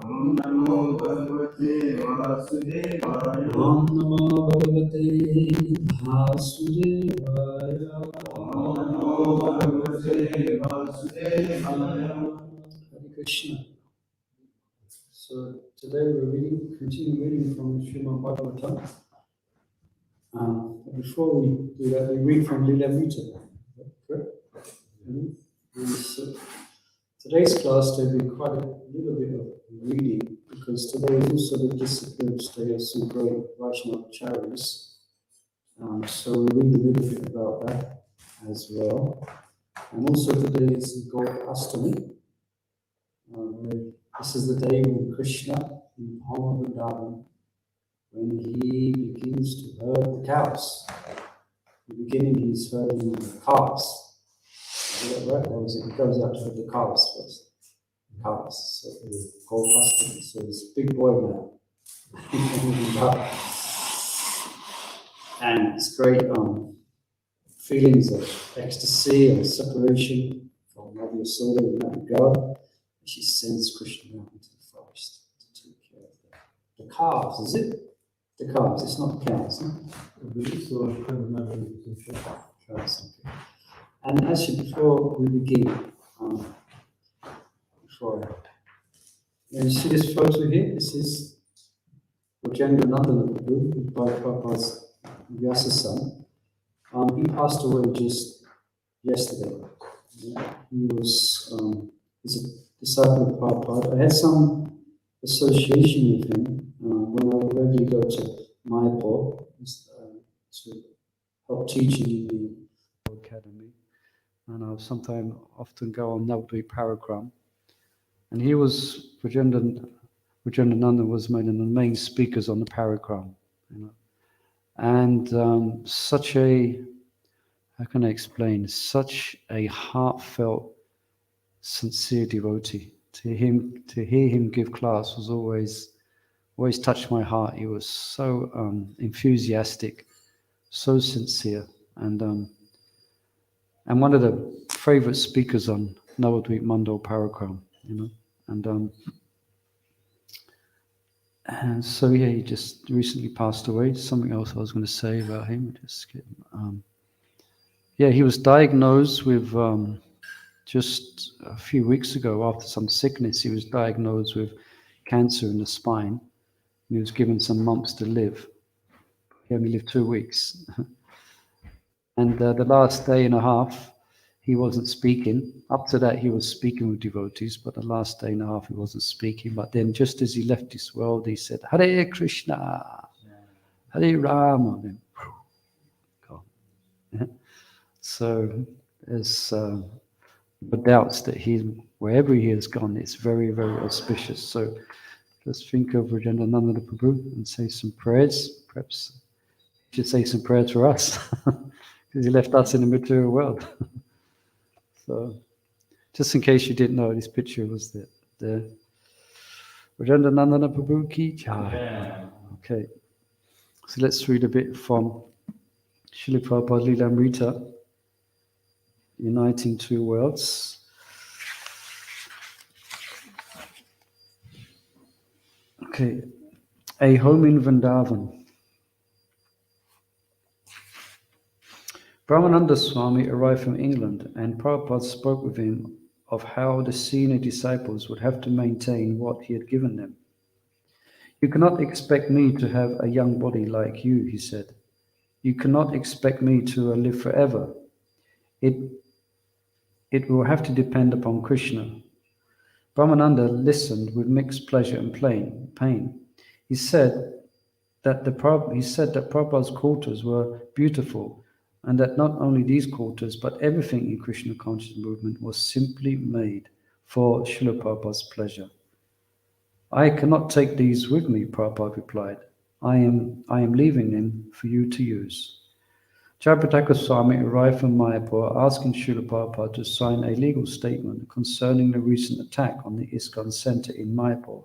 Om Namo Bhagavate Vasudevaya. Om Namo Bhagavate Vasudevaya. Om Namo Bhagavate Vasudevaya. Hare Krishna. So today we're continue reading from Srimad Bhagavatam. Before we do that, we read from Lila Mita. Correct? So today's class there will be quite a little bit of reading because today is also the disciplines day of some great Vaishnava acharyas. So we'll read a little bit about that as well. And also today is Gaur Astami. This is the day when Krishna in Bhava Vrindavan, when he begins to herd the cows. In the beginning, he's herding the calves. Is that right? He goes out to herd the calves first. Calves. So it's called Astami. So he's a big boy now. And it's great feelings of ecstasy and separation from Mother Yasoda in that regard. She sends Krishna out into the forest to take care of the calves, is it? The calves, it's not the cows, huh? Cows, okay. And actually, before we begin, you see this photo here? This is Rajendra Nandana Prabhu, by Prabhupada's Vyasa-san. He passed away just yesterday. He was he's a disciple of Prabhupada. I had some association with him when I regularly go to Mayapur to help teaching in the academy. And I often go on Navadvip Parikram. And he was, Rajendra Nanda was one of the main speakers on the Parikram. And such a, how can I explain, such a heartfelt, sincere devotee. To hear him give class was always touched my heart. He was so enthusiastic, so sincere, and one of the favorite speakers on Navadvip Mandal Parikram, and so yeah, he just recently passed away. Something else I was going to say about him. He was diagnosed with. Just a few weeks ago, after some sickness, he was diagnosed with cancer in the spine. He was given some months to live. He only lived 2 weeks. And the last day and a half, he wasn't speaking. Up to that, he was speaking with devotees, but the last day and a half, he wasn't speaking. But then just as he left this world, he said, Hare Krishna, Hare Rama. And then, gone. Yeah. So there's... but doubts that wherever he has gone, it's very, very auspicious. So just think of Rajendra Nanda Prabhu and say some prayers. Perhaps he should say some prayers for us, because he left us in the material world. So just in case you didn't know, this picture was there. Rajendra Nanda Prabhu ki jai. Okay, so let's read a bit from Srila Prabhupada Lilamrita, Uniting Two Worlds. Okay, a home in Vrindavan. Brahmananda Swami arrived from England, and Prabhupada spoke with him of how the senior disciples would have to maintain what he had given them. You cannot expect me to have a young body like you, he said. You cannot expect me to live forever. It will have to depend upon Krishna. Brahmananda listened with mixed pleasure and pain. He said that Prabhupada's quarters were beautiful, and that not only these quarters, but everything in Krishna conscious movement was simply made for Srila Prabhupada's pleasure. I cannot take these with me, Prabhupada replied. I am leaving them for you to use. Jayapataka Swami arrived from Mayapur asking Srila Prabhupada to sign a legal statement concerning the recent attack on the ISKCON center in Mayapur.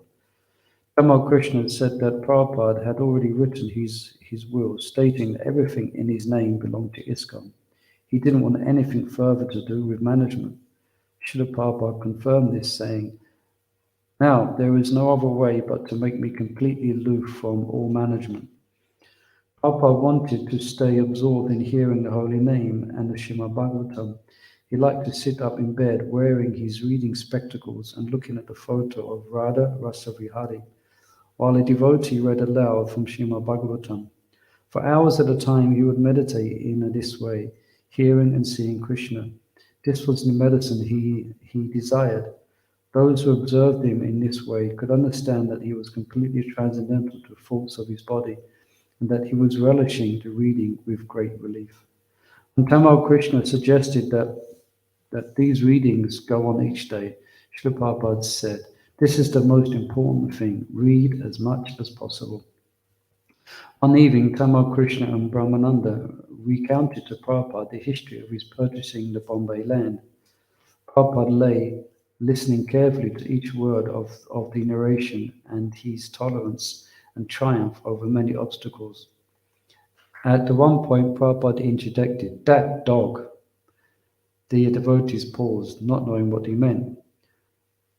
Tamal Krishna said that Prabhupada had already written his will, stating that everything in his name belonged to ISKCON. He didn't want anything further to do with management. Srila Prabhupada confirmed this, saying, Now, there is no other way but to make me completely aloof from all management. Prabhupada wanted to stay absorbed in hearing the holy name and the Srimad Bhagavatam. He liked to sit up in bed wearing his reading spectacles and looking at the photo of Radha Rasavihari, while a devotee read aloud from Srimad Bhagavatam. For hours at a time, he would meditate in this way, hearing and seeing Krishna. This was the medicine he desired. Those who observed him in this way could understand that he was completely transcendental to the faults of his body, and that he was relishing the reading with great relief. And Tamal Krishna suggested that these readings go on each day. Srila Prabhupada said, "This is the most important thing. Read as much as possible." One evening, Tamal Krishna and Brahmananda recounted to Prabhupada the history of his purchasing the Bombay land. Prabhupada lay listening carefully to each word of the narration and his tolerance and triumph over many obstacles. At the one point, Prabhupada interjected, "That dog." The devotees paused, not knowing what he meant.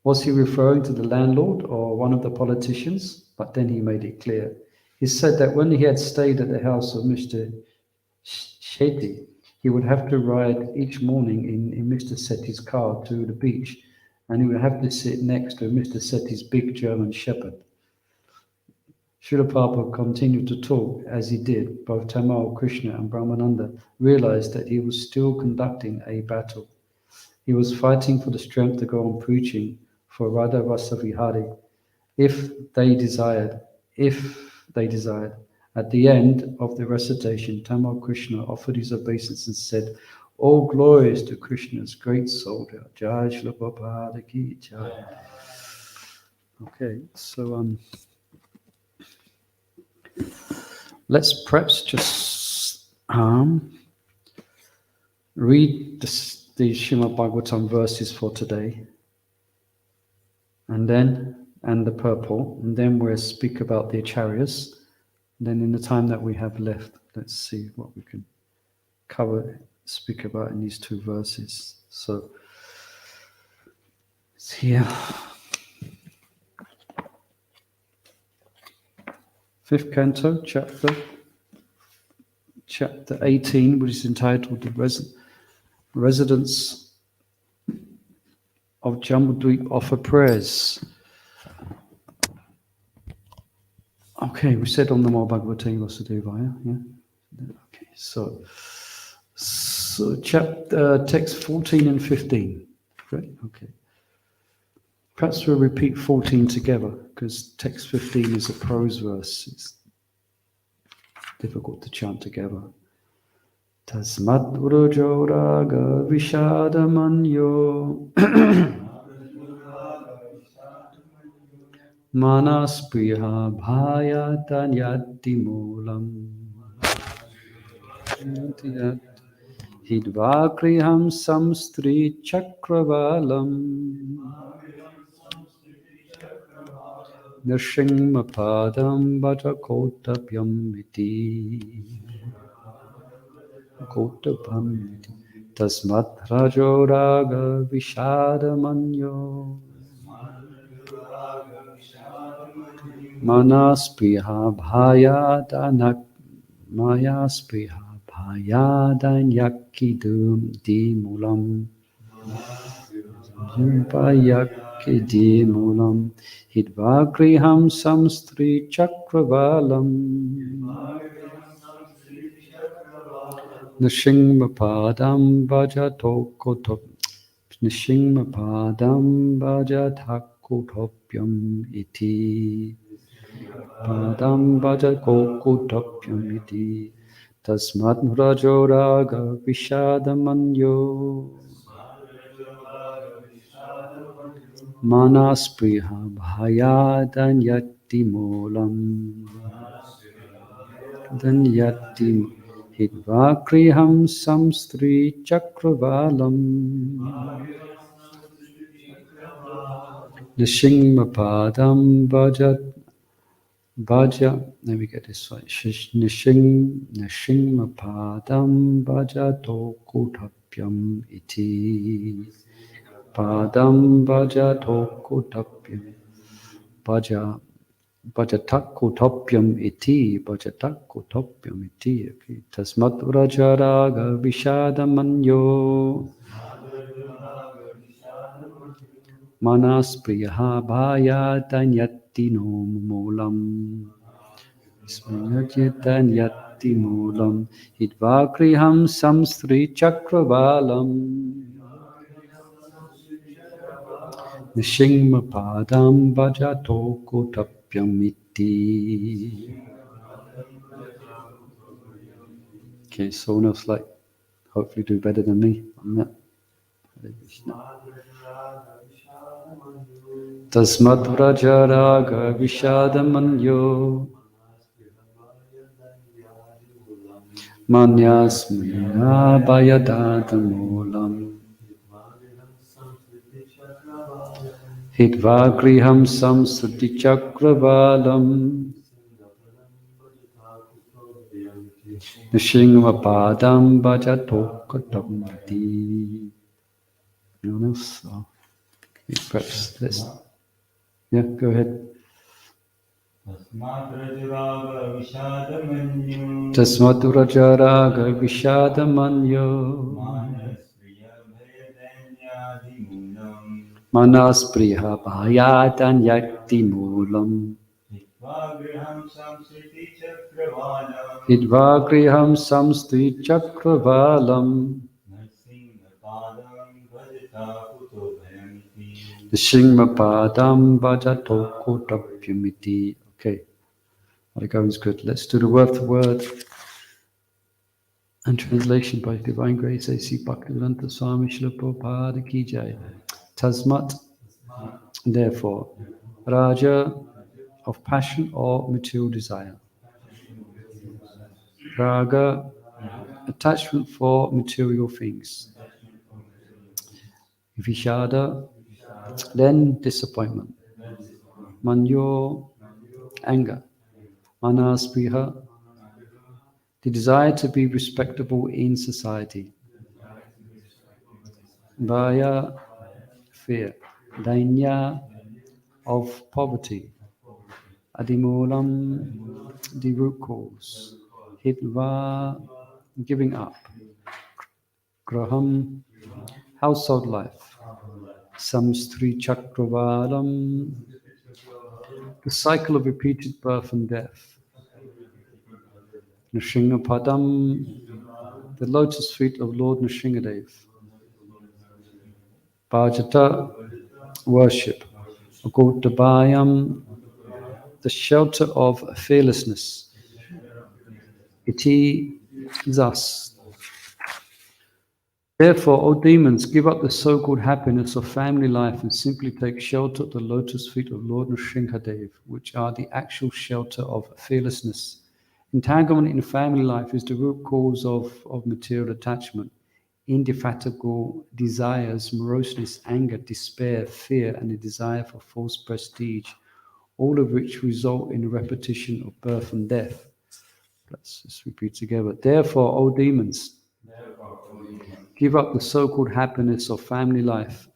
Was he referring to the landlord or one of the politicians? But then he made it clear. He said that when he had stayed at the house of Mr. Shetty, he would have to ride each morning in Mr. Setty's car to the beach, and he would have to sit next to Mr. Setty's big German shepherd. Srila Prabhupada continued to talk. As he did, both Tamal, Krishna and Brahmananda realized that he was still conducting a battle. He was fighting for the strength to go on preaching for Radha Rasavihari if they desired. At the end of the recitation, Tamal Krishna offered his obeisance and said, "All glories to Krishna's great soldier. Jai Srila Prabhupada ki Jai." Okay, so let's perhaps just read the Srimad Bhagavatam verses for today, and the purport, and then we'll speak about the acharyas. Then in the time that we have left, let's see what we can speak about in these two verses. So it's here. 5th canto, chapter 18, which is entitled "The Residents of Jambudweep Offer Prayers." Okay, we said on the Namo Bhagavate Vasudevaya, yeah? Okay, so chapter text 14 and 15, right? Okay. Perhaps we'll repeat 14 together, because text 15 is a prose verse. It's difficult to chant together. Tasmat Urujo Raga Vishadamanyo Manas Priya Bhaya Tanyati Mulam Hidvakriham Samstri Chakravalam Nrsimhapadam Bhajakotapyam iti Kotapam iti Tasmat Rajoraga Vishadamanyo Manaspriha Bhayadanyak Mayaspriha Bhayadanyakidum Dimulam Jimpayakidimulam Hidvagriham Samstri Chakravalam Nrsimhapadam Bhajatokotop Nrsimhapadam Bhajatakotopyam iti Padam Bhajakotopyam iti Tasmat Rajoraga Vishadamanyo Manaspriha Bhayadanyati Mulam Danyati Hidvakriham Samstri Chakravalam Nrsimhapadam let me get this right. Nrsimhapadam Bhajatokotapyam iti Padam Bhajatokotapyam Bhaja Bhajatakotopyam iti Bhajatakotopyam iti. Okay. Tasmat Vrajaraga Vishadamanyo Manas Priyaha Bhaya Tanyati no Mulam Smriyatanyati Mulam Hidvakriham Samstri Chakravalam Nishingma Padam Bhajato Kotapyam iti. Okay, someone else like hopefully do better than me on that. Hare Krishna. Tasmat Vrajaraga Vishadamanyo Manyasmaya Bhayadadamulam Hidvagriham Samsati Chakravalam Nishingvapadam Bhajatokatamati. Anyone else? Oh, perhaps let's. Yeah, go ahead. Tasmatu Rajaraga Vishadamanyo Manas Priya Bhayatan Yakti Mulam Hidvagriham Samsti Chakravalam Nishingmapadam Bhajato Kotapyamiti. Okay, my going is good. Let's do the word for word and translation by Divine Grace A.C. Bhaktivedanta Swami Srila Prabhupada Ki Jai. Tasmat, therefore, Raja of passion or material desire. Raga, attachment for material things. Vishada, then disappointment. Manyo, anger. Manaspriha, the desire to be respectable in society. Vaya, fear. Dainya, of poverty. Adimulam, the root cause. Hitva, giving up. Graham, household life. Samstri Chakravalam, the cycle of repeated birth and death. Nrsimhapadam, the lotus feet of Lord Nrsimhadev. Bhajata, worship. Agotabayam, the shelter of fearlessness. Iti, thus. Therefore, O demons, give up the so-called happiness of family life and simply take shelter at the lotus feet of Lord Nrsimhadev, which are the actual shelter of fearlessness. Entanglement in family life is the root cause of material attachment. Indefatigable desires, moroseness, anger, despair, fear, and a desire for false prestige, all of which result in a repetition of birth and death. Let's just repeat together. Therefore, O demons, give up the so-called happiness of family life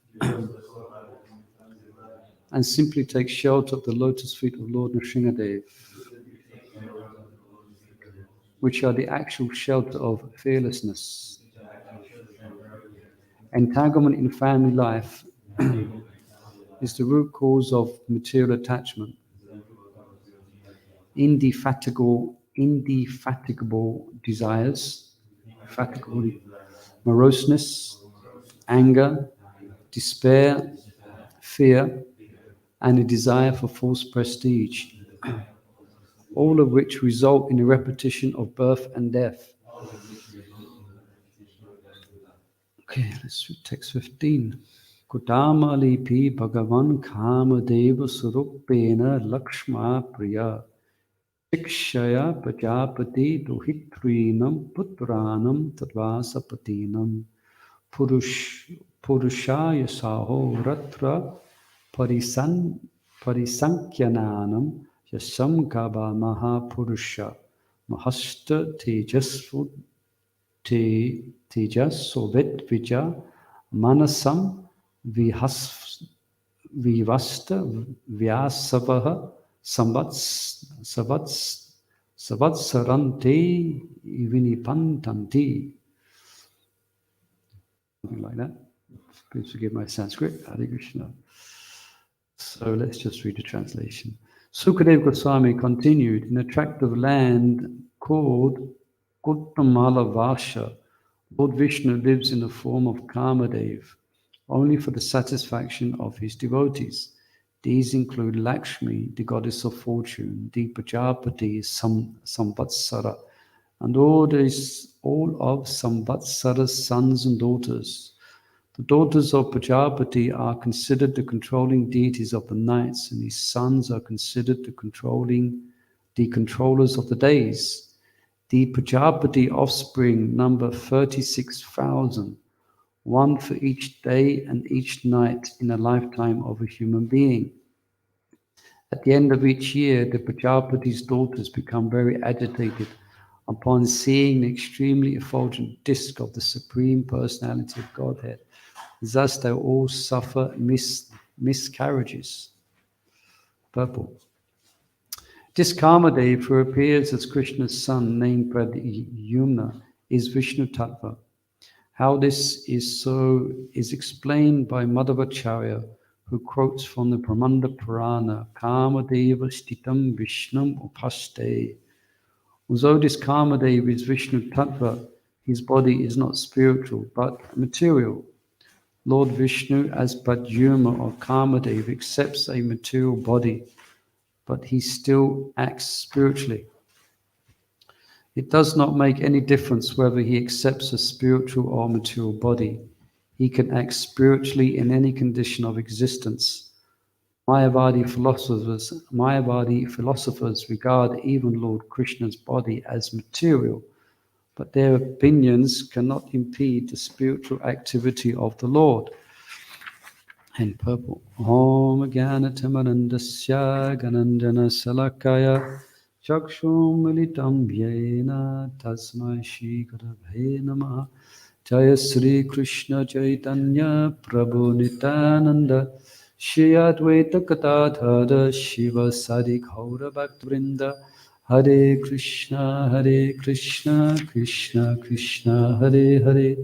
and simply take shelter at the lotus feet of Lord Nrsimhadev, which are the actual shelter of fearlessness. Entanglement in family life is the root cause of material attachment. Indefatigable desires, moroseness, anger, despair, fear, and a desire for false prestige, all of which result in a repetition of birth and death. Okay, let's read text 15. Kutamalipi Bhagavan Kamadeva Surupena Lakshma Priya Shikshaya Prajapati Duhitrinam Putranam Tadvasapatinam Purushaya Saho Ratra Parisankyananam Yasam Gaba Mahapurusha Mahasta Tejas Sovet Vija Manasam vivasta vyasavaha savatsarante vinipantanti. Something like that. Please forgive my Sanskrit. Hare Krishna. So let's just read the translation. Sukadeva Goswami continued, in a tract of land called Kuttamalavasha, Lord Vishnu lives in the form of Kamadev, only for the satisfaction of his devotees. These include Lakshmi, the goddess of fortune, the Prajapati, Samvatsara, and all of Samvatsara's sons and daughters. The daughters of Prajapati are considered the controlling deities of the nights, and his sons are considered the controllers of the days. The Prajapati offspring number 36,000, one for each day and each night in a lifetime of a human being. At the end of each year, the Prajapati's daughters become very agitated upon seeing the extremely effulgent disk of the Supreme Personality of Godhead. Thus they all suffer miscarriages. Purple. This Kamadev, who appears as Krishna's son, named Pradyumna, is Vishnu Tattva. How this is so is explained by Madhavacharya, who quotes from the Brahmanda Purana, Kamadeva Stitam Vishnum Upaste. Although this Kamadev is Vishnu Tattva, his body is not spiritual but material. Lord Vishnu, as Pradyumna or Kamadev, accepts a material body, but he still acts spiritually. It does not make any difference whether he accepts a spiritual or material body. He can act spiritually in any condition of existence. Mayavadi philosophers regard even Lord Krishna's body as material, but their opinions cannot impede the spiritual activity of the Lord. In purple. Om Jnanatimarandasya Gananjana Salakaya Chakshum Militam Yena Tasmai Shri Gurave Namaha. Jaya Sri Krishna Chaitanya Prabhu Nityananda Shri Advaita Gadadhara Shiva Sadi Gaura Bhaktivinoda. Hare Krishna, Krishna Krishna, Hare Hare,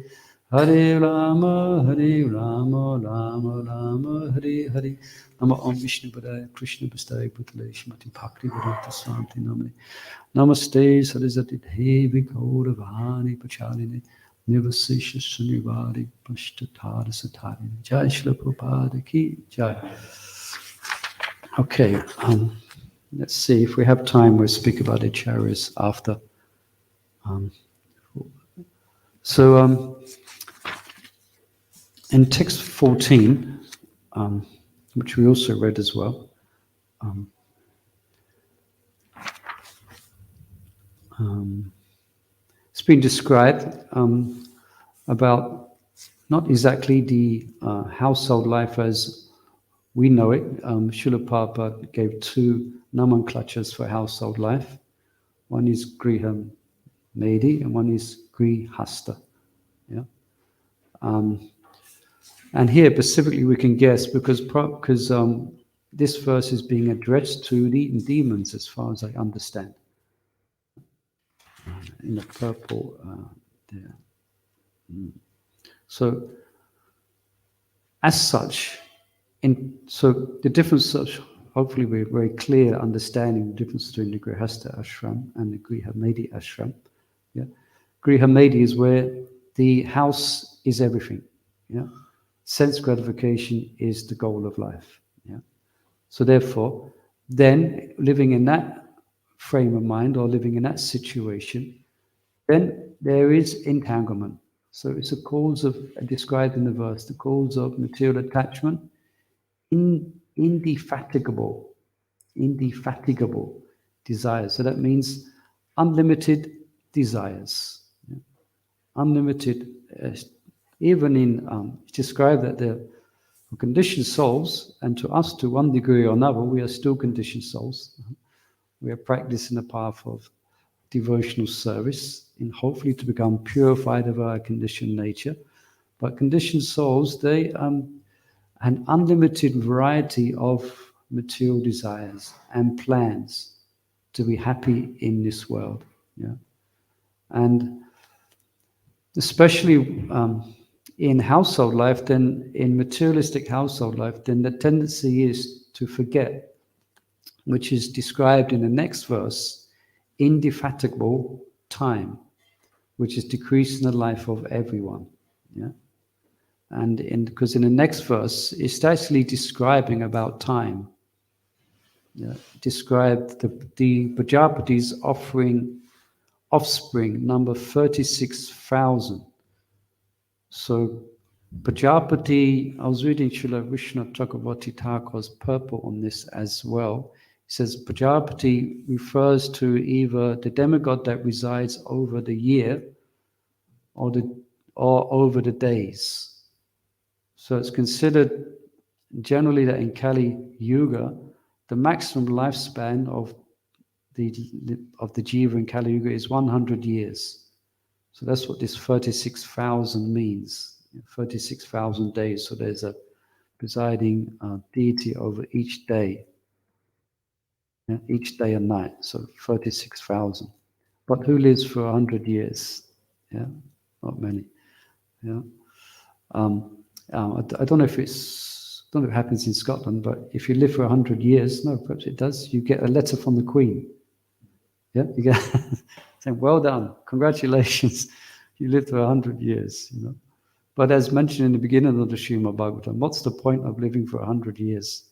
Hare Rama, Rama Rama, Hare Hare. Nama Om Vishnu Padaya, Krishna Pastaya Bhutale, Shrimati Bhakti Vedanta Swanti Namane. Namaste Saraswati Devi Gaura Vahani Pachaline, Nivasisha Sunivari, Pashtatara Satari. Jai Shri Prabhupada Ki Jai. Okay, let's see, if we have time, we'll speak about acharyas after. In text 14, which we also read as well, it's been described about not exactly the household life as we know it. Srila Prabhupada gave two nomenclatures for household life. One is Griha Medi and one is Grihasta. Yeah? And here specifically we can guess because this verse is being addressed to the demons as far as I understand. In the purple there. So as such, so the difference, hopefully we're very clear understanding the difference between the Grihasta ashram and the Griha Medi ashram. Yeah? Griha Medi is where the house is everything. Yeah? Sense gratification is the goal of life. Yeah? So therefore, then living in that frame of mind or living in that situation, then there is entanglement. So it's a cause of, described in the verse, the cause of material attachment, indefatigable desires. So that means unlimited desires. Yeah? Unlimited, even in, it's described that the conditioned souls, and to us to one degree or another, we are still conditioned souls. We are practicing the path of devotional service, and hopefully to become purified of our conditioned nature. But conditioned souls, they an unlimited variety of material desires and plans to be happy in this world. Yeah, and especially in household life, then in materialistic household life, then the tendency is to forget, which is described in the next verse, indefatigable time, which is decreasing the life of everyone. Yeah. And because in the next verse, it's actually describing about time. Yeah. Described the Prajapati's offering offspring, number 36,000. So Prajapati, I was reading Srila Vishnu Chakravarti Thakur's purport on this as well. He says Prajapati refers to either the demigod that resides over the year or over the days. So it's considered generally that in Kali Yuga, the maximum lifespan of the jiva in Kali Yuga is 100 years. So that's what this 36,000 means. 36,000 days. So there's a presiding deity over each day. Yeah, each day and night. So 36,000. But who lives for 100 years? Yeah, not many. Yeah. I don't know if it happens in Scotland, but if you live for 100 years, no, perhaps it does. You get a letter from the Queen. Yeah, you get saying, "Well done, congratulations, you lived for 100 years." You know, but as mentioned in the beginning of the Srimad Bhagavatam, what's the point of living for 100 years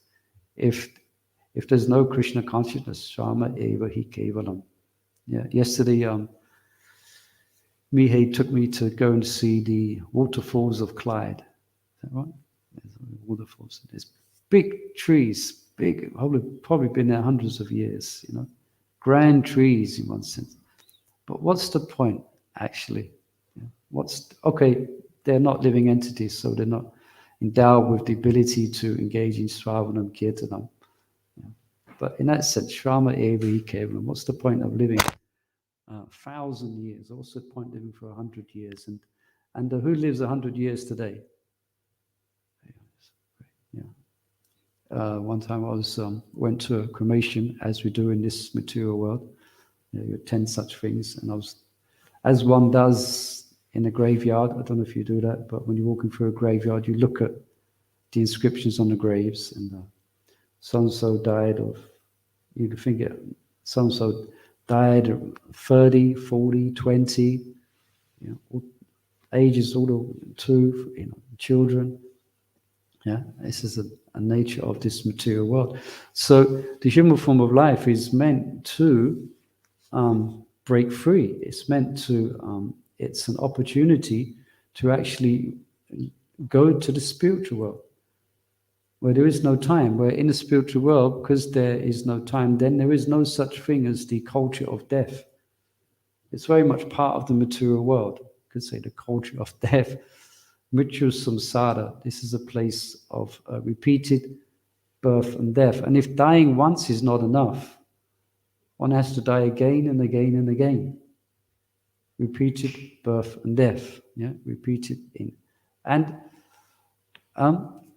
if there's no Krishna consciousness? Shama eva hi kevalam. Yeah, yesterday, Mihai took me to go and see the waterfalls of Clyde. Is that right? There's waterfalls. There's big trees, big, probably been there hundreds of years, you know. Grand trees in one sense. But what's the point, actually? Yeah. Okay, they're not living entities, so they're not endowed with the ability to engage in Sravanam, Kirtanam. Yeah. But in that sense, Shrama Evi Kevalam, what's the point of living 1,000 years? What's the point of living for 100 years? And who lives 100 years today? Yeah. One time I went to a cremation, as we do in this material world. You attend such things, and I was, as one does in a graveyard. I don't know if you do that, but when you're walking through a graveyard, you look at the inscriptions on the graves, and so and so died of. You can think it. So and so died at 30, 40, 20. You know, ages all the two. You know, children. Yeah, this is a nature of this material world. So the human form of life is meant to break free. It's meant to, it's an opportunity to actually go to the spiritual world, where there is no time, where in the spiritual world, because there is no time, then there is no such thing as the culture of death. It's very much part of the material world. You could say the culture of death. Mrityu samsara, this is a place of repeated birth and death. And if dying once is not enough, one has to die again and again and again. Repeated birth and death. Yeah, repeated in. And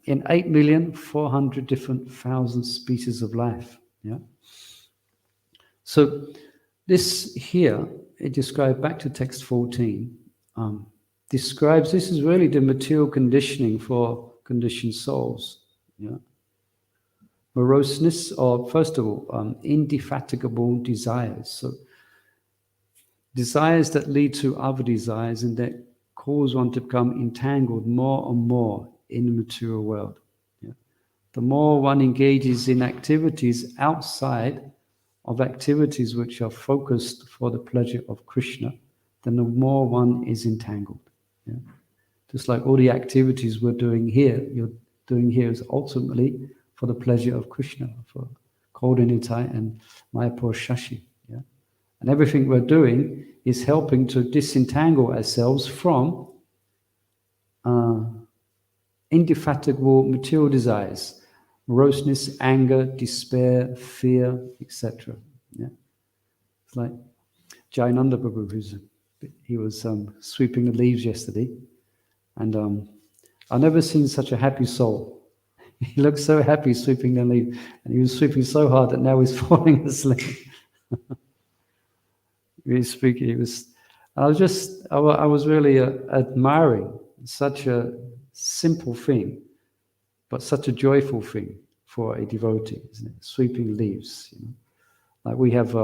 in 8,400,000 different species of life. Yeah. So this here, it described back to text 14, describes this is really the material conditioning for conditioned souls. Yeah. Moroseness, or first of all, indefatigable desires. So desires that lead to other desires and that cause one to become entangled more and more in the material world. Yeah. The more one engages in activities outside of activities which are focused for the pleasure of Krishna, then the more one is entangled. Yeah. Just like all the activities we're doing here, you're doing here is ultimately for the pleasure of Krishna, for Kodanitai and Mayapur Shashi. Yeah. And everything we're doing is helping to disentangle ourselves from indefatigable material desires, moroseness, anger, despair, fear, etc. Yeah. It's like Jayananda Prabhu, he was sweeping the leaves yesterday, and I've never seen such a happy soul. He looked so happy sweeping the leaves, and he was sweeping so hard that now he's falling asleep. He was speaking. I was really admiring such a simple thing, but such a joyful thing for a devotee, isn't it? Sweeping leaves. Like we have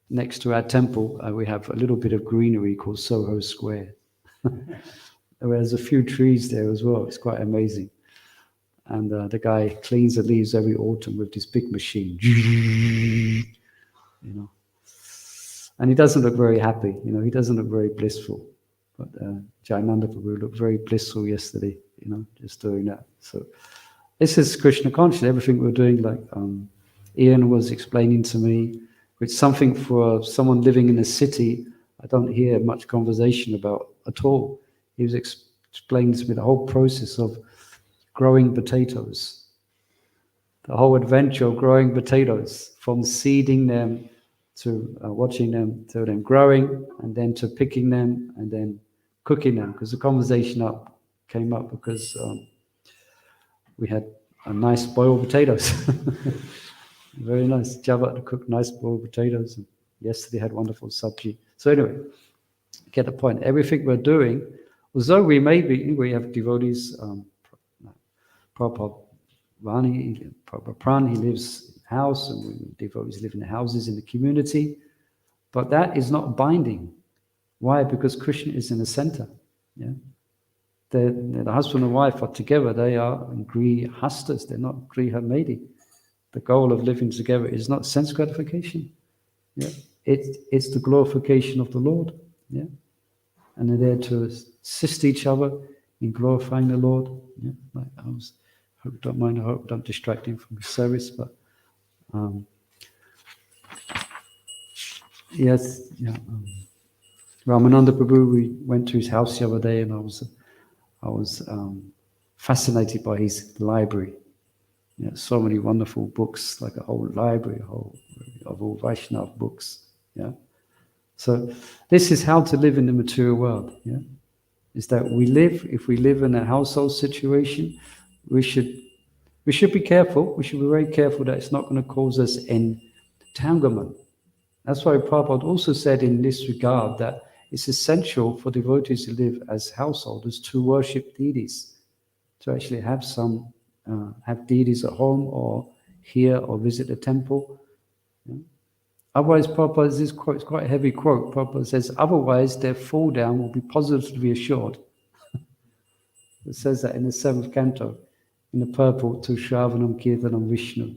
next to our temple, we have a little bit of greenery called Soho Square. There's a few trees there as well. It's quite amazing. And the guy cleans the leaves every autumn with this big machine. And he doesn't look very happy. He doesn't look very blissful. But Jayananda Prabhu looked very blissful yesterday. Just doing that. So this is Krishna consciousness. Everything we're doing, like Ian was explaining to me, which something for someone living in a city, I don't hear much conversation about at all. He was explaining to me the whole process of growing potatoes, the whole adventure of growing potatoes, from seeding them to watching them, to them growing, and then to picking them, and then cooking them. Because the conversation came up because we had a nice boiled potatoes. Very nice. Java cooked nice boiled potatoes. And yesterday had wonderful sabji. So anyway, get the point. Everything we're doing, although we have devotees, Prabhupada Vani, Prabhupada Pran, he lives in a house, and devotees live in houses in the community, but that is not binding. Why? Because Krishna is in the center. Yeah, the husband and wife are together. They are grihastas. They're not grihamedi. The goal of living together is not sense gratification. Yeah, it's the glorification of the Lord. Yeah, and they're there to assist each other in glorifying the Lord. Yeah, like I hope don't mind. I hope don't distract him from his service. But yes, yeah. Ramananda Prabhu, we went to his house the other day, and I was fascinated by his library. Yeah, so many wonderful books, like a whole library, of all Vaishnava books. Yeah. So this is how to live in the material world. Yeah, is that if we live in a household situation, we should be careful. We should be very careful that it's not going to cause us entanglement. That's why Prabhupada also said in this regard that it's essential for devotees to live as householders to worship deities, to actually have deities at home or here or visit a temple. Yeah. Otherwise, Prabhupada, this quote is quite a heavy quote. Prabhupada says, otherwise their fall down will be positively assured. It says that in the 7th canto, in the purport to Shravanam Kirtanam Vishnu.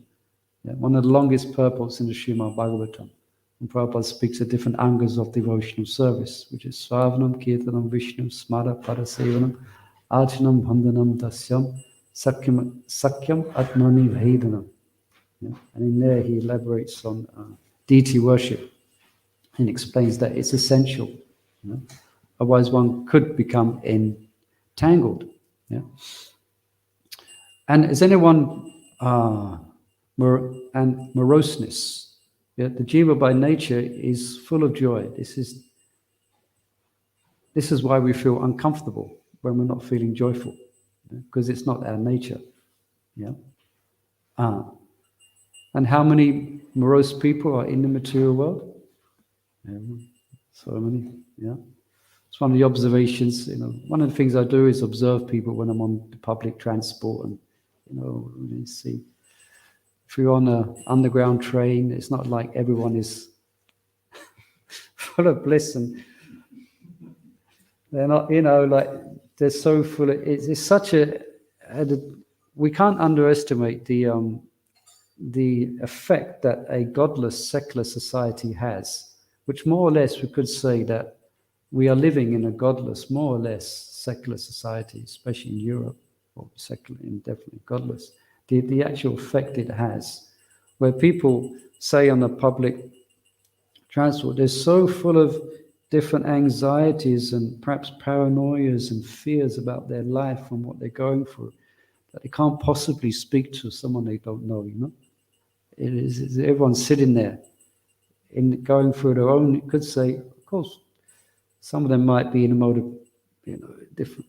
Yeah, one of the longest purports in the Srimad Bhagavatam. And Prabhupada speaks of different angles of devotional service, which is Shravanam Kirtanam Vishnu, Smara Parasevanam, Archanam Bandhanam Dasyam, Sakyam Atmani Vedanam. Yeah, and in there he elaborates on deity worship and explains that it's essential. You know? Otherwise one could become entangled. Yeah? And is anyone moroseness? Yeah? The jiva by nature is full of joy. This is why we feel uncomfortable when we're not feeling joyful, because it's not our nature. Yeah. And how many morose people are in the material world? So many. Yeah. It's one of the observations. One of the things I do is observe people when I'm on the public transport, and you see. If you're on an underground train, it's not like everyone is full of bliss, and they're not. Like they're so full of. It's such we can't underestimate the effect that a godless, secular society has, which more or less we could say that we are living in a godless, more or less secular society, especially in Europe, or secular and definitely godless. The actual effect it has, where people say on the public transport, they're so full of different anxieties and perhaps paranoias and fears about their life and what they're going through, that they can't possibly speak to someone they don't know, It is everyone's sitting there going through their own, you could say, of course, some of them might be in a mode of, different,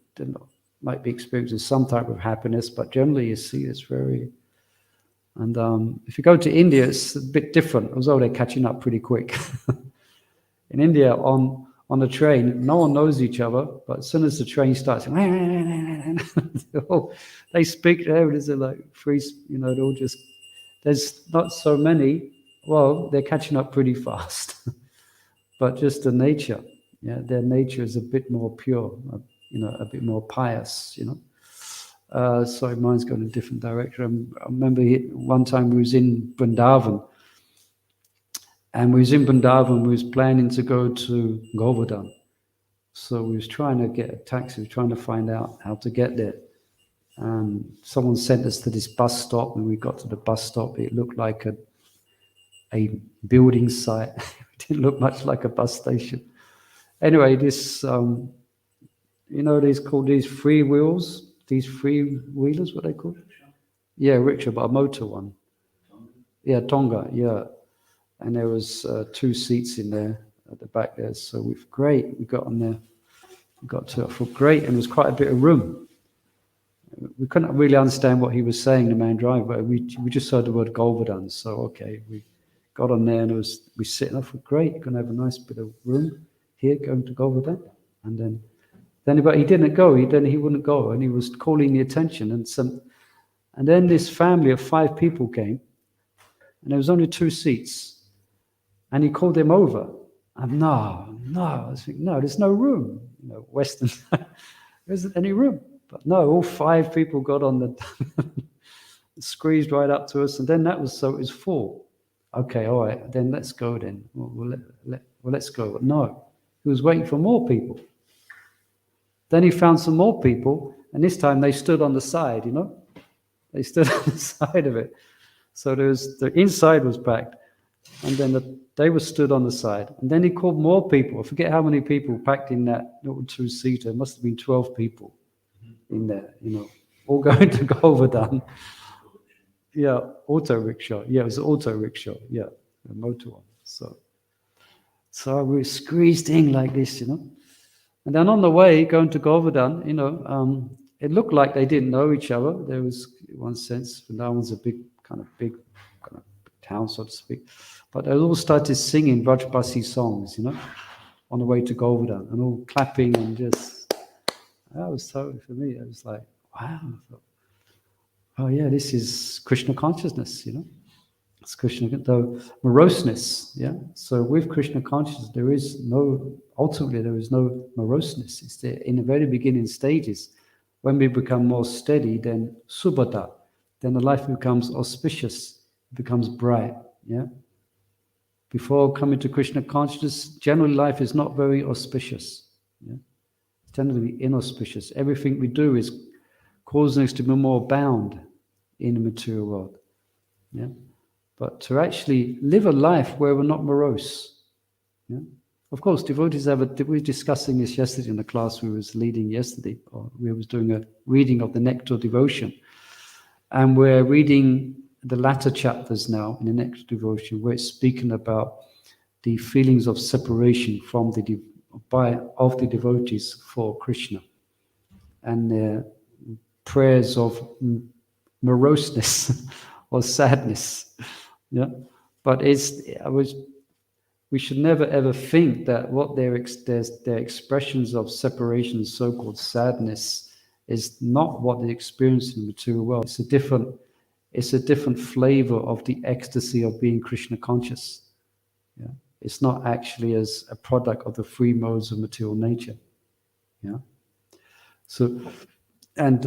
might be experiencing some type of happiness, but generally you see it's very. And if you go to India, it's a bit different, although they're catching up pretty quick. In India, on the train, no one knows each other, but as soon as the train starts, they speak. There's like free, they're all just. There's not so many. Well, they're catching up pretty fast, but just the nature. Yeah, their nature is a bit more pure, a bit more pious. Sorry, mine's going in a different direction. I remember one time we was in Vrindavan, and we was planning to go to Govardhan. So we was trying to get a taxi, we were trying to find out how to get there. And someone sent us to this bus stop, and we got to the bus stop. It looked like a building site. It didn't look much like a bus station. Anyway, this, these free wheels, these free wheelers, what they called? Yeah, rickshaw, but a motor one. Yeah, Tonga, yeah. And there was 2 seats in there at the back there. So we got on there. We got to it for great, and there was quite a bit of room. We couldn't really understand what he was saying, the man driving, but we just heard the word Govardhan. So, okay, we got on there, and we sitting off for great. Going to have a nice bit of room here, going to Govardhan. And then but he didn't go. He wouldn't go, and he was calling the attention. And then this family of 5 people came, and there was only 2 seats. And he called them over. And no. I was thinking, no, there's no room. Western, there isn't any room. But no, all 5 people got on the squeezed right up to us, and then it was full. Okay, all right, then let's go then. Let's go. But no, he was waiting for more people. Then he found some more people, and this time they stood on the side, They stood on the side of it. So the inside was packed, and then they were stood on the side. And then he called more people. I forget how many people packed in that little 2-seater. It must have been 12 people in there, all going to Govardhan. Yeah, auto rickshaw. Yeah, it was an auto rickshaw. Yeah, a motor one. So we were squeezed in like this, And then on the way going to Govardhan, it looked like they didn't know each other. There was, in one sense, Vrindavan's a big kind of town, so to speak. But they all started singing Vrajbasi songs, on the way to Govardhan, and all clapping and just. That was so, for me, it was like, wow. I thought, oh yeah, this is Krishna consciousness, It's Krishna, the moroseness, yeah? So with Krishna consciousness, ultimately there is no moroseness. It's there in the very beginning stages. When we become more steady, then subhata, then the life becomes auspicious, it becomes bright, yeah? Before coming to Krishna consciousness, generally life is not very auspicious, yeah? Generally inauspicious. Everything we do is causing us to be more bound in the material world. Yeah? But to actually live a life where we're not morose. Yeah? Of course, devotees we were discussing this yesterday in the class we was leading yesterday, or we was doing a reading of the Nectar Devotion. And we're reading the latter chapters now in the Nectar Devotion, where it's speaking about the feelings of separation from of the devotees for Krishna, and their prayers of moroseness or sadness. Yeah, but we should never ever think that what their expressions of separation, so-called sadness, is not what they experience in the material world. It's a different flavor of the ecstasy of being Krishna conscious. Yeah. It's not actually as a product of the 3 modes of material nature. Yeah. So, and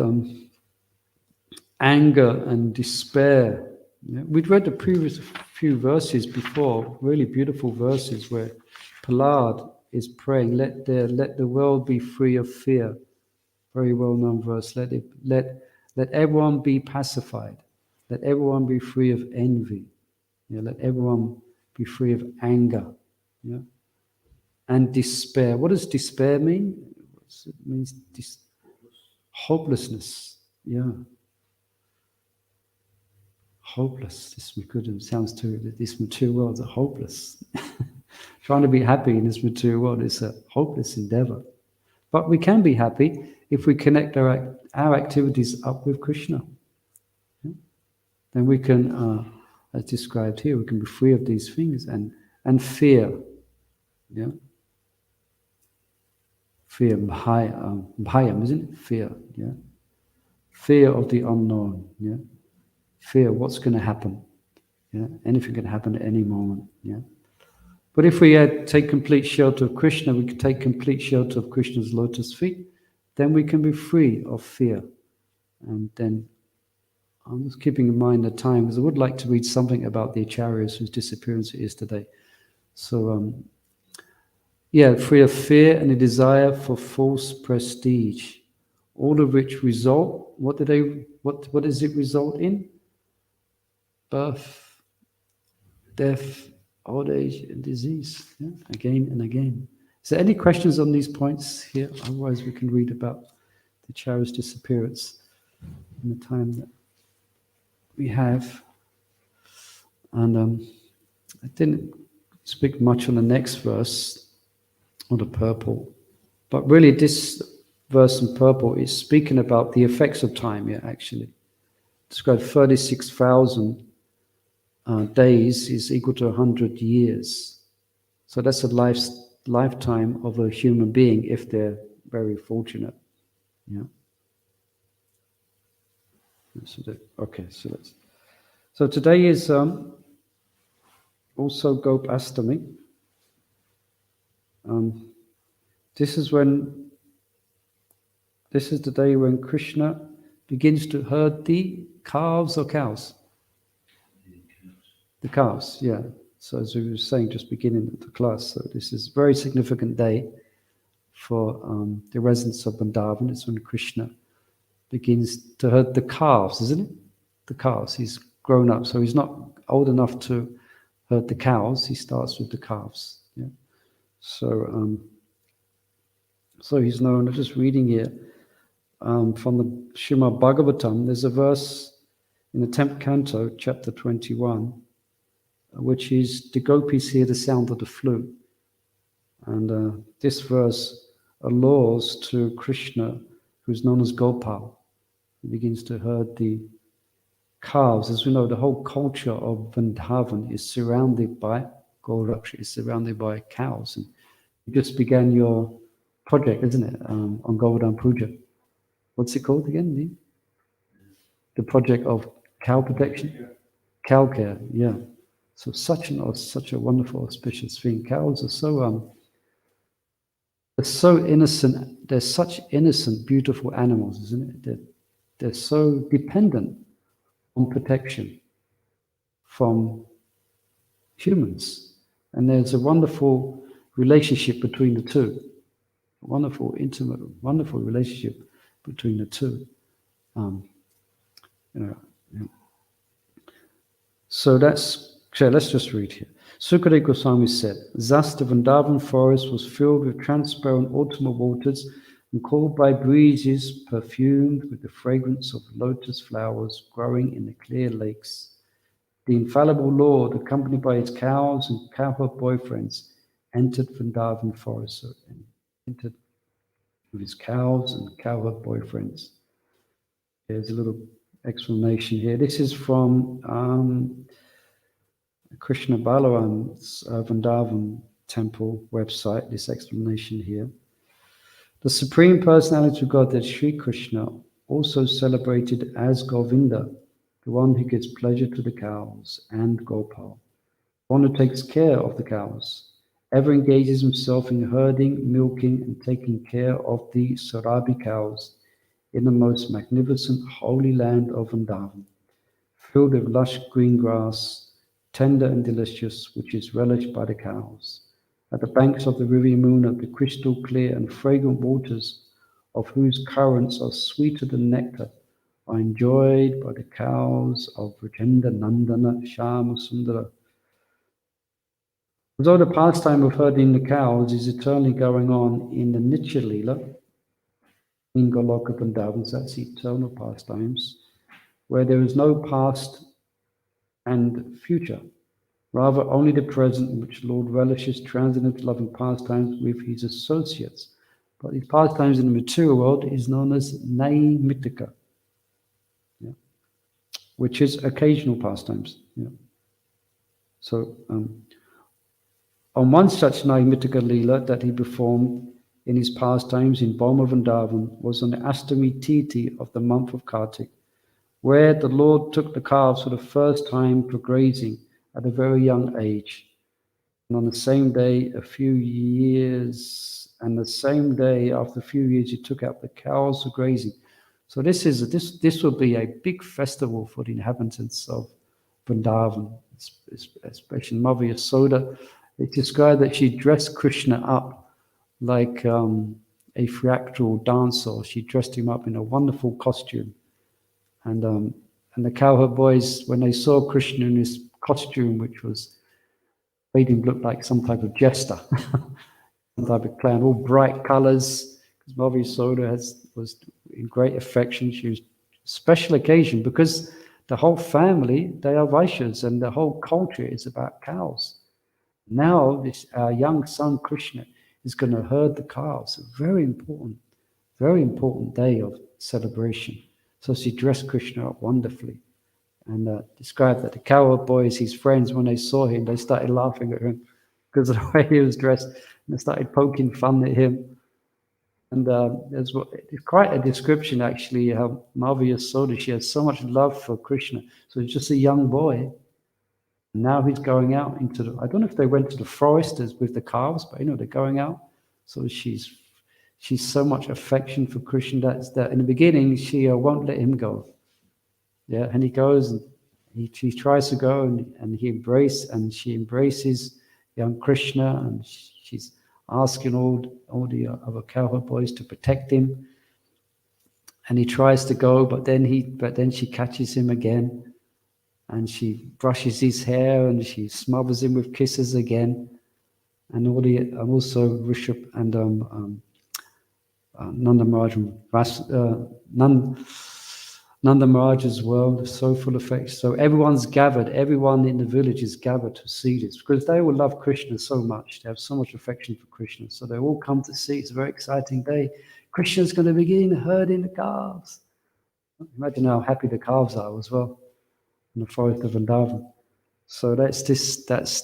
anger and despair. Yeah. We'd read the previous few verses before, really beautiful verses where Prahlad is praying, let the world be free of fear. Very well-known verse. Let everyone be pacified. Let everyone be free of envy. Yeah. Let everyone be free of anger, yeah, and despair. What does despair mean? It means hopelessness, yeah. Hopeless. Sounds too. This material world is hopeless. Trying to be happy in this material world is a hopeless endeavor. But we can be happy if we connect our activities up with Krishna. Yeah? Then we can, as described here, we can be free of these things and fear. Yeah, fear, bhayam, isn't it? Fear. Yeah, fear of the unknown. Yeah, fear what's going to happen. Yeah, anything can happen at any moment. Yeah. But if we take complete shelter of Krishna, we can take complete shelter of Krishna's lotus feet, then we can be free of fear. And then I'm just keeping in mind the time, because I would like to read something about the acharyas whose disappearance it is today. So, free of fear and a desire for false prestige, all of which result, what does it result in? Birth, death, old age, and disease, yeah? Again and again. Is there any questions on these points here? Otherwise, we can read about the Acharya's disappearance in the time that we have. And I didn't speak much on the next verse, or the purple, but really this verse in purple is speaking about the effects of time. Yeah, actually, described 36,000 days is equal to 100 years. So that's a lifetime of a human being if they're very fortunate. Yeah. So today is also Gopastami. This is the day when Krishna begins to herd the calves or cows. The calves, yeah. So as we were saying just beginning of the class, so this is a very significant day for the residents of Vrindavan. It's when Krishna begins to herd the calves, isn't it? The calves. He's grown up, so he's not old enough to herd the cows. He starts with the calves. Yeah. So he's known. I'm just reading here from the Srimad Bhagavatam. There's a verse in the 10th canto, chapter 21, which is the gopis hear the sound of the flute, and this verse allures to Krishna, who's known as Gopal. He begins to herd the calves. As we know, the whole culture of Vrindavan is surrounded by Goraksha, is surrounded by cows. And you just began your project, isn't it, on Govardhan Puja? What's it called again? The project of cow protection? Cow care, yeah. So such a wonderful, auspicious thing. Cows are they're so innocent. They're such innocent, beautiful animals, isn't it? They're so dependent on protection from humans. And there's a wonderful relationship between the two. A wonderful, intimate, wonderful relationship between the two. So let's just read here. Sukadeva Goswami said, thus the Vrindavan forest was filled with transparent autumnal waters and called by breezes, perfumed with the fragrance of lotus flowers growing in the clear lakes. The infallible Lord, accompanied by his cows and cowherd boyfriends, entered Vrindavan forest. So entered with his cows and cowherd boyfriends. There's a little explanation here. This is from Krishna Balaram's Vrindavan temple website, this explanation here. The Supreme Personality of Godhead, Sri Krishna, also celebrated as Govinda, the one who gives pleasure to the cows, and Gopal, the one who takes care of the cows, ever engages himself in herding, milking, and taking care of the Sarabi cows in the most magnificent holy land of Vrindavan, filled with lush green grass, tender and delicious, which is relished by the cows. At the banks of the river Yamuna, the crystal clear and fragrant waters, of whose currents are sweeter than nectar, are enjoyed by the cows of Vrajendra Nandana Shama Sundara. Although the pastime of herding the cows is eternally going on in the Nitya Leela, in Goloka Vrindavan, that's eternal pastimes, where there is no past and future, rather only the present, in which Lord relishes transient loving pastimes with his associates, But these pastimes in the material world is known as Naimittika, yeah, which is occasional pastimes. Yeah. So on one such Naimittika Leela that he performed in his pastimes in Boma Vrindavan was on the Ashtami Titi of the month of Kartik, where the Lord took the calves for the first time for grazing at a very young age. And on the same day, after a few years, he took out the cows for grazing. So this will be a big festival for the inhabitants of Vrindavan, especially Mother Yasoda. It's described that she dressed Krishna up like a theatrical dancer. She dressed him up in a wonderful costume. And the cowherd boys, when they saw Krishna in his costume, which made him look like some type of jester, some type of clown, all bright colors, because Mother Yasoda was in great affection. She was a special occasion because the whole family, they are Vaishyas, and the whole culture is about cows. Now this young son Krishna is going to herd the cows. A very important day of celebration. So she dressed Krishna up wonderfully, and described that the cowherd boys, his friends, when they saw him, they started laughing at him because of the way he was dressed, and they started poking fun at him. And it's quite a description, actually, how Mother Yasoda, she has so much love for Krishna. So he's just a young boy. Now he's going out into I don't know if they went to the forest with the calves, but they're going out. So she's so much affection for Krishna that in the beginning she won't let him go. Yeah, and he goes and he tries to go and she embraces young Krishna, and she's asking all the other cowherd boys to protect him. And he tries to go, but then she catches him again. And she brushes his hair and she smothers him with kisses again. And also Rishabh and Nanda Maharaj, Nanda Maharaj as well, so full of affection. So everyone in the village is gathered to see this because they all love Krishna so much. They have so much affection for Krishna. So they all come to see. It's a very exciting day. Krishna's going to begin herding the calves. Imagine how happy the calves are as well in the forest of Vrindavan. So that's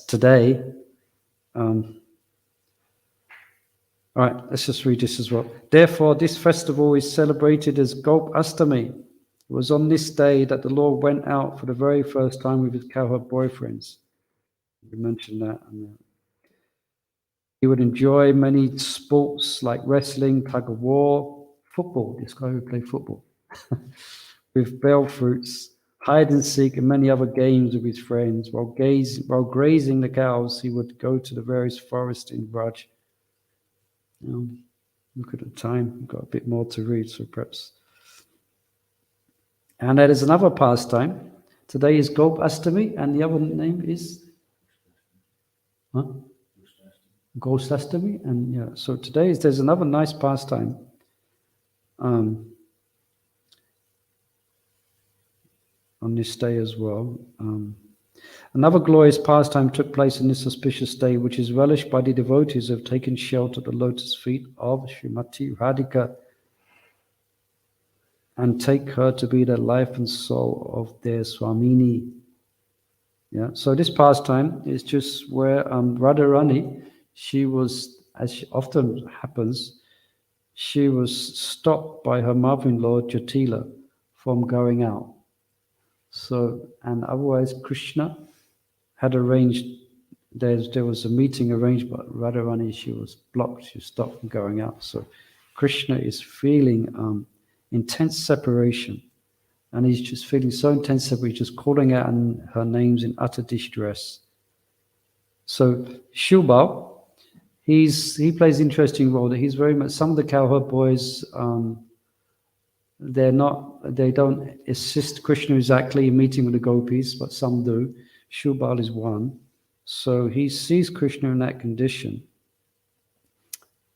today. All right, let's just read this as well. Therefore, this festival is celebrated as Gop Ashtami. It was on this day that the Lord went out for the very first time with his cowherd boyfriends. We mentioned that. He would enjoy many sports like wrestling, tug of war, football. This guy would play football. With bell fruits, hide and seek, and many other games with his friends. While grazing the cows, he would go to the various forests in Braj. Look at the time, we've got a bit more to read, so perhaps. And there is another pastime. Today is Gop Ashtami, and the other name is Gosastami. And yeah, so there's another nice pastime. On this day as well. Another glorious pastime took place in this auspicious day, which is relished by the devotees who have taken shelter at the lotus feet of Srimati Radhika and take her to be the life and soul of their Swamini. Yeah. So this pastime is just where Radharani, she was, as often happens, she was stopped by her mother-in-law Jatila from going out. So, and otherwise Krishna had arranged, there was a meeting arranged, but Radharani, she was blocked, she was stopped from going out. So Krishna is feeling intense separation, and he's just feeling so intense separation, just calling out her names in utter distress. So Shubal, he plays an interesting role. That he's very much, some of the cowherd boys, they don't assist Krishna exactly in meeting with the gopis, but some do. Shubal is one. So he sees Krishna in that condition.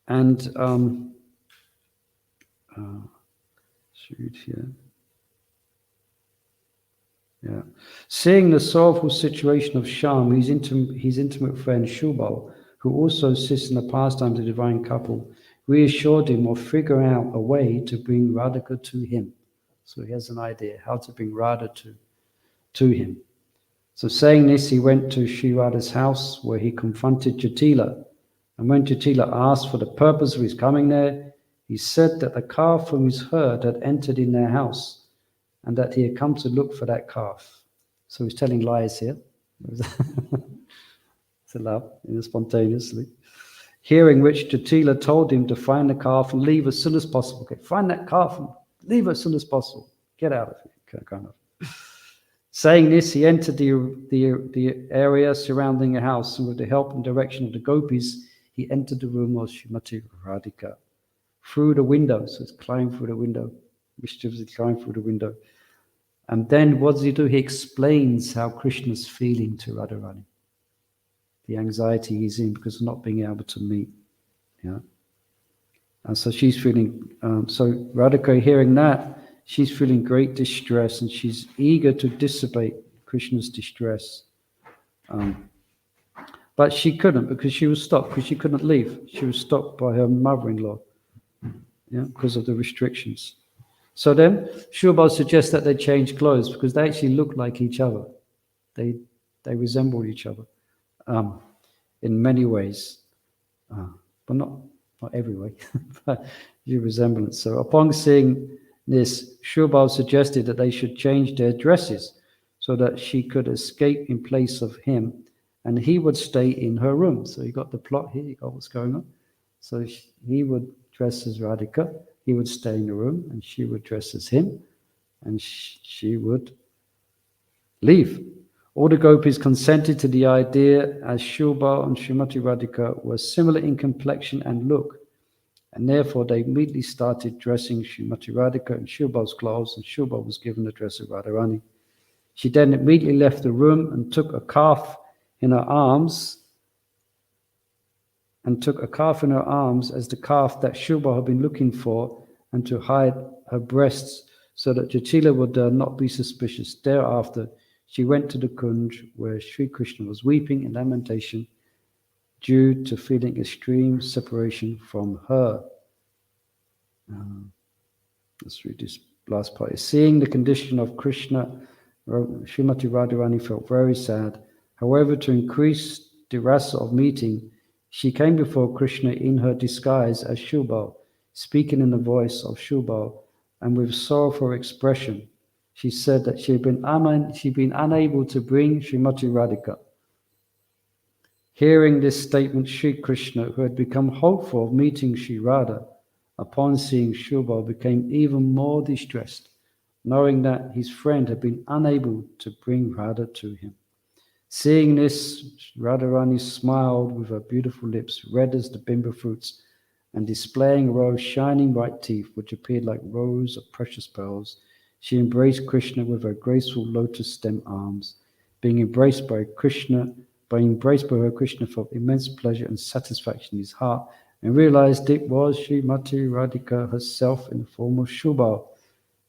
And here. Yeah. Seeing the sorrowful situation of Shyam, his intimate friend Shubal, who also assists in the pastimes of the divine couple, reassured him of figuring out a way to bring Radhika to him. So he has an idea how to bring Radha to him. So saying this, he went to Sri Radha's house where he confronted Jatila. And when Jatila asked for the purpose of his coming there, he said that the calf from his herd had entered in their house and that he had come to look for that calf. So he's telling lies here. It's allowed, spontaneously. Hearing which, Jatila told him to find the calf and leave as soon as possible. Okay, find that calf and leave as soon as possible. Get out of here, kind of. Saying this, he entered the area surrounding the house, and with the help and direction of the gopis, he entered the room of Srimati Radhika through the window. So it's climbing through the window. Mischievously climbing through the window. And then what does he do? He explains how Krishna's feeling to Radharani. The anxiety he's in because of not being able to meet. Yeah. And so she's feeling, so Radhika, hearing that, she's feeling great distress and she's eager to dissipate Krishna's distress. But she couldn't because she was stopped, because she couldn't leave. She was stopped by her mother-in-law, because of the restrictions. So then, Shubal suggests that they change clothes because they actually look like each other. They resemble each other in many ways, but not every way, but the resemblance. So upon seeing this, Shubal suggested that they should change their dresses so that she could escape in place of him and he would stay in her room. So you got the plot here, you got what's going on. So he would dress as Radhika, he would stay in the room, and she would dress as him, and she would leave. All the gopis consented to the idea, as Shubal and Srimati Radhika were similar in complexion and look, and therefore they immediately started dressing Srimati Radhika in Shubal's clothes, and Shubal was given the dress of Radharani. She then immediately left the room and took a calf in her arms, as the calf that Shubal had been looking for, and to hide her breasts so that Jatila would not be suspicious. Thereafter, she went to the Kunj where Sri Krishna was weeping in lamentation due to feeling extreme separation from her. Let's read this last part. Seeing the condition of Krishna, Srimati Radharani felt very sad. However, to increase the rasa of meeting, she came before Krishna in her disguise as Shubal, speaking in the voice of Shubal, and with sorrowful expression, she said that she'd been unable to bring Srimati Radhika. Hearing this statement, Sri Krishna, who had become hopeful of meeting Sri Radha, upon seeing Shubal, became even more distressed, knowing that his friend had been unable to bring Radha to him. Seeing this, Radharani smiled with her beautiful lips, red as the bimba fruits, and displaying a row of shining white teeth, which appeared like rows of precious pearls. She embraced Krishna with her graceful lotus stem arms. Being embraced by her, Krishna felt immense pleasure and satisfaction in his heart, and realized it was Srimati Radhika herself in the form of Shubal.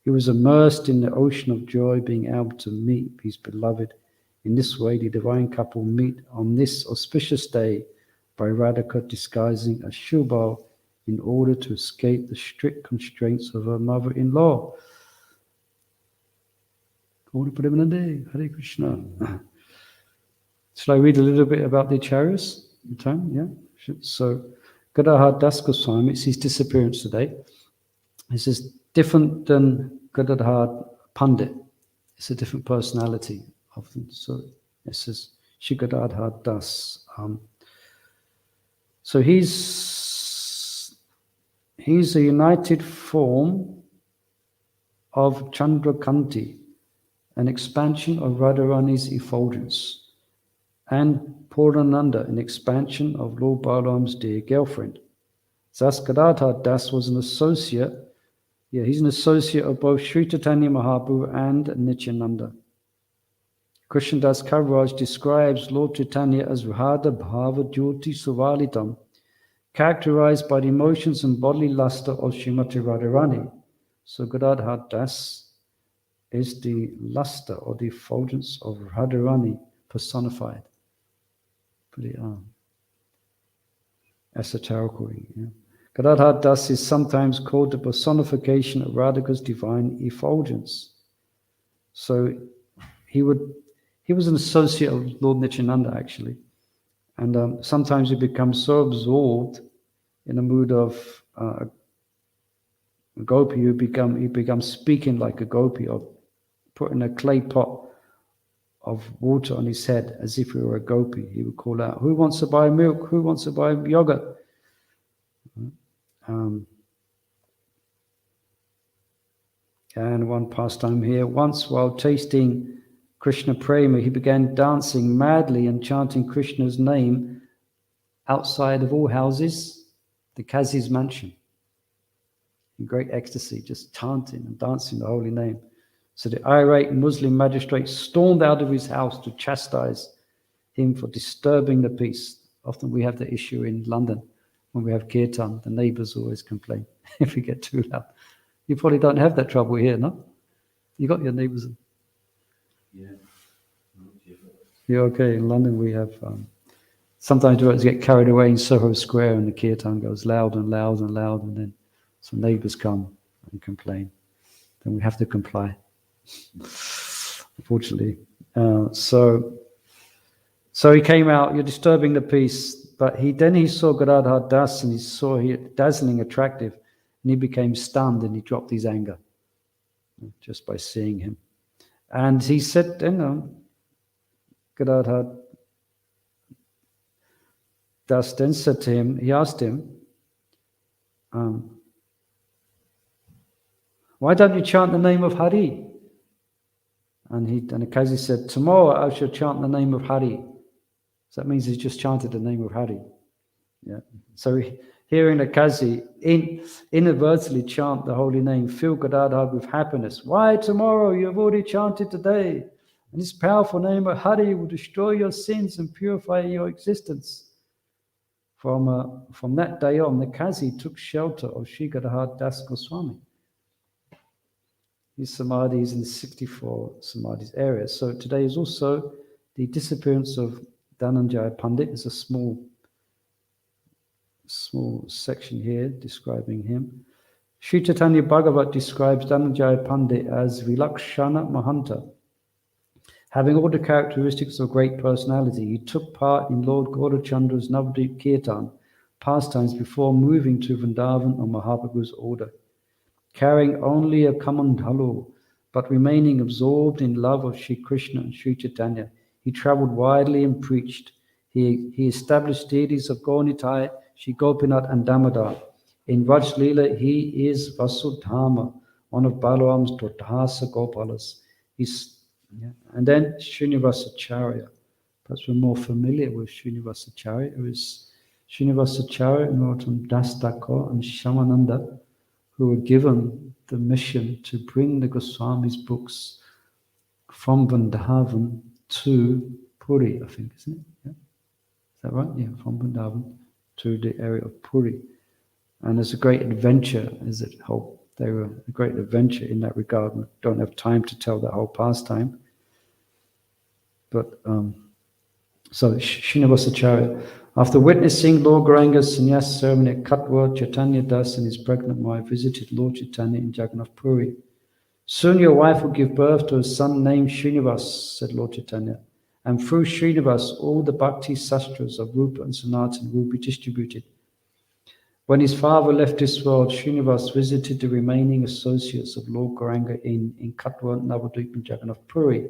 He was immersed in the ocean of joy, being able to meet his beloved. In this way, the divine couple meet on this auspicious day by Radhika disguising as Shubal in order to escape the strict constraints of her mother-in-law. Hare Krishna. Shall I read a little bit about the acharyas in time? Yeah. So, Gadadhar Das Goswami, it's his disappearance today. This is different than Gadadhar Pandit. It's a different personality often. So this is Shri Gadadhar Das. So he's a united form of Chandrakanti, an expansion of Radharani's effulgence, and Purnananda, an expansion of Lord Balaram's dear girlfriend. Thus Gadadhar Das was an associate. He's an associate of both Sri Chaitanya Mahaprabhu and Nityananda. Krishnadas Kaviraj describes Lord Chaitanya as Radha Bhava Jyoti Suvalitam, characterized by the emotions and bodily luster of Srimati Radharani. So Gadadhar Das is the luster or the effulgence of Radharani personified. Pretty esoterical. Yeah. Gadadhar Das is sometimes called the personification of Radhika's divine effulgence. So he was an associate of Lord Nityananda, actually. And sometimes he becomes so absorbed in a mood of a gopi, he becomes speaking like a gopi, or putting a clay pot of water on his head as if he were a gopi. He would call out, "Who wants to buy milk? Who wants to buy yogurt?" And one pastime here, once while tasting Krishna Prema, he began dancing madly and chanting Krishna's name outside of all houses, the Kazi's mansion, in great ecstasy, just chanting and dancing the holy name. So the irate Muslim magistrate stormed out of his house to chastise him for disturbing the peace. Often we have the issue in London when we have kirtan, the neighbours always complain if we get too loud. You probably don't have that trouble here, no? You got your neighbours. Yeah. You're okay. In London we have, sometimes devotees get carried away in Soho Square and the kirtan goes loud and loud and loud, and then some neighbours come and complain. Then we have to comply, unfortunately. So he came out, "You're disturbing the peace." But then he saw Gadadhar Das, and he saw him dazzling, attractive, and he became stunned and he dropped his anger just by seeing him. And he said, Gadadhar Das then said to him, he asked him, "Why don't you chant the name of Hari?" And the Kazi said, "Tomorrow I shall chant the name of Hari." So that means he just chanted the name of Hari. Yeah. So hearing the Kazi inadvertently chant the holy name, fill Gadadhar with happiness. "Why tomorrow? You have already chanted today. And this powerful name of Hari will destroy your sins and purify your existence." From that day on, the Kazi took shelter of Sri Gadadhar Das Goswami. His samadhi is in the 64 samadhis area. So today is also the disappearance of Dhananjaya Pandit. There's a small section here describing him. Sri Chaitanya Bhagavat describes Dhananjaya Pandit as Vilakshana Mahanta. Having all the characteristics of great personality, he took part in Lord Gaurachandra's Navadvip Kirtan pastimes before moving to Vrindavan on Mahaprabhu's order. Carrying only a kamandhalu, but remaining absorbed in love of Sri Krishna and Sri Chaitanya, he travelled widely and preached. He established deities of Gaunitai, Sri Gopinath and Damodar. In Vraj Leela, he is Vasudhama, one of Balaram's Dodhasa Gopalas. And then Srinivasacharya. Perhaps we're more familiar with Srinivasacharya. It was Srinivasacharya, Narottam Das Thakur, and Shyamananda, who were given the mission to bring the Goswami's books from Vrindavan to Puri, I think, isn't it? Yeah? Is that right? Yeah, from Vrindavan to the area of Puri. And it's a great adventure, as it whole. They were a great adventure in that regard. We don't have time to tell that whole pastime. But so Srinivasacharya, after witnessing Lord Gauranga's sannyas ceremony at Katwa, Chaitanya Das and his pregnant wife visited Lord Chaitanya in Jagannath Puri. "Soon your wife will give birth to a son named Srinivas," said Lord Chaitanya, "and through Srinivas all the bhakti sastras of Rupa and Sanatana will be distributed." When his father left this world, Srinivas visited the remaining associates of Lord Gauranga in Katwa, Navadvip and Jagannath Puri.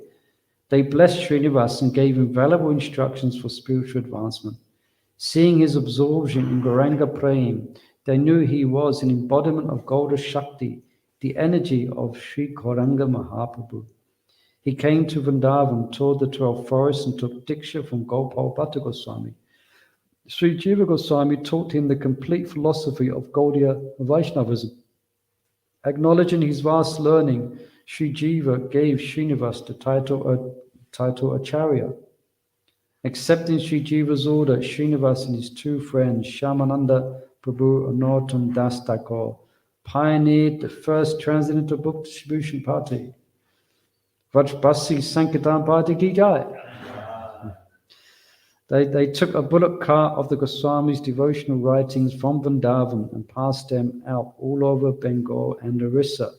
They blessed Srinivas and gave him valuable instructions for spiritual advancement. Seeing his absorption in Gauranga Prem, they knew he was an embodiment of Gaura Shakti, the energy of Sri Gauranga Mahaprabhu. He came to Vrindavan, toured the 12 forests and took Diksha from Gopal Bhatta Goswami. Sri Jiva Goswami taught him the complete philosophy of Gaudiya Vaishnavism. Acknowledging his vast learning, Sri Jiva gave Srinivas the title Acharya. Accepting Sri Jiva's order, Srinivas and his two friends, Shyamananda Prabhu and Narottam Das Thakur, pioneered the first transcendental book distribution party. Vrajbasi Sankirtan Party ki jai. They took a bullock cart of the Goswami's devotional writings from Vrindavan and passed them out all over Bengal and Orissa.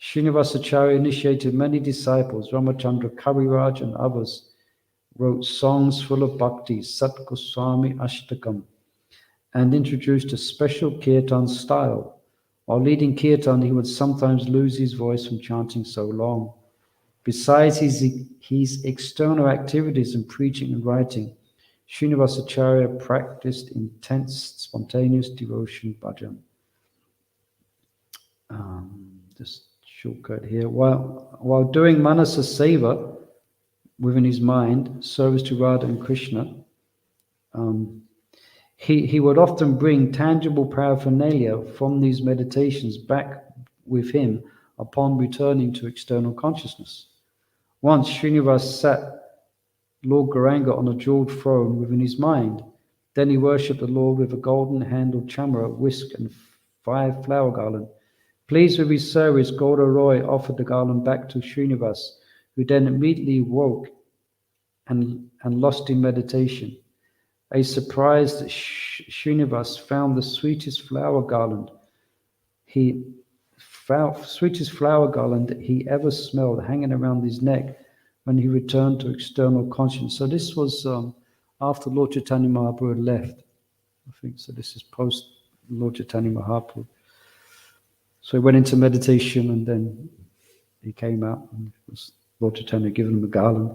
Srinivasacharya initiated many disciples. Ramachandra Kaviraj and others wrote songs full of bhakti, Sat Goswami Ashtakam, and introduced a special kirtan style. While leading kirtan, he would sometimes lose his voice from chanting so long. Besides his external activities in preaching and writing, Srinivasacharya practiced intense, spontaneous devotion bhajan. Just shortcut here. While doing manasa seva within his mind, service to Radha and Krishna, he would often bring tangible paraphernalia from these meditations back with him upon returning to external consciousness. Once Srinivas sat Lord Gauranga on a jeweled throne within his mind. Then he worshipped the Lord with a golden-handled chamara, whisk, and 5 flower garland. Pleased with his service, Gaura Roy offered the garland back to Srinivas, who then immediately woke and lost in meditation. A surprised Srinivas found the sweetest flower garland he ever smelled hanging around his neck when he returned to external consciousness. So this was after Lord Chaitanya Mahaprabhu had left, I think. So this is post Lord Chaitanya Mahaprabhu. So he went into meditation and then he came out and Lord Chaitanya given him a garland.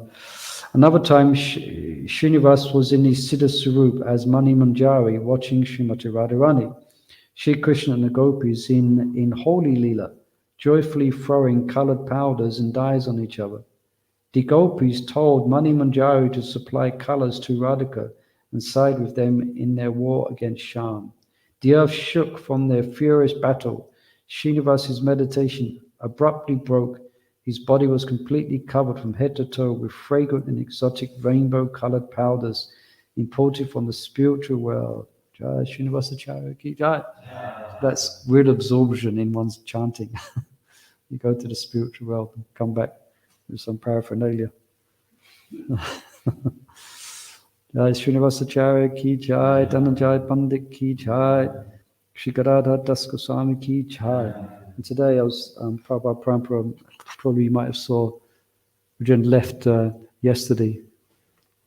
Another time, Srinivas was in his Siddha Swarup as Mani Manjari watching Srimati Radharani. Shri Krishna and the gopis in holy Leela, joyfully throwing coloured powders and dyes on each other. The gopis told Mani Manjari to supply colours to Radhika and side with them in their war against Shyam. The earth shook from their furious battle. Srinivas's meditation abruptly broke. His body was completely covered from head to toe with fragrant and exotic rainbow-coloured powders imported from the spiritual world. Jai Srinivasacharya ki jai. That's real absorption in one's chanting. You go to the spiritual world and come back with some paraphernalia. Jai Srinivasacharya ki jai, Dhananjay Pandit ki jai, Shri Gadadhar Das Goswami ki jai. And today I was, Prabhupada Parampara, probably you might have saw, Rajendra left yesterday,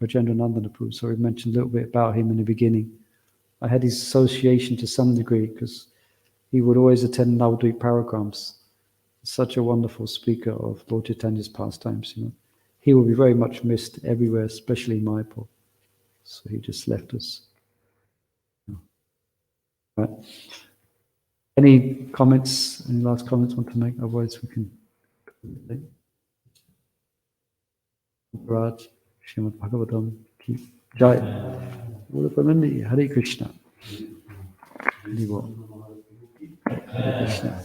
Rajendra Nandana Prabhu, so we mentioned a little bit about him in the beginning. I had his association to some degree because he would always attend Navadvip Paragrams. Such a wonderful speaker of Lord Chaitanya's pastimes, you know. He will be very much missed everywhere, especially in Mayapur. So he just left us. Right. Any comments? Any last comments want to make? Otherwise we can. Raj, Srimad Bhagavatam, keep Jai. Hare Krishna. Hare Krishna.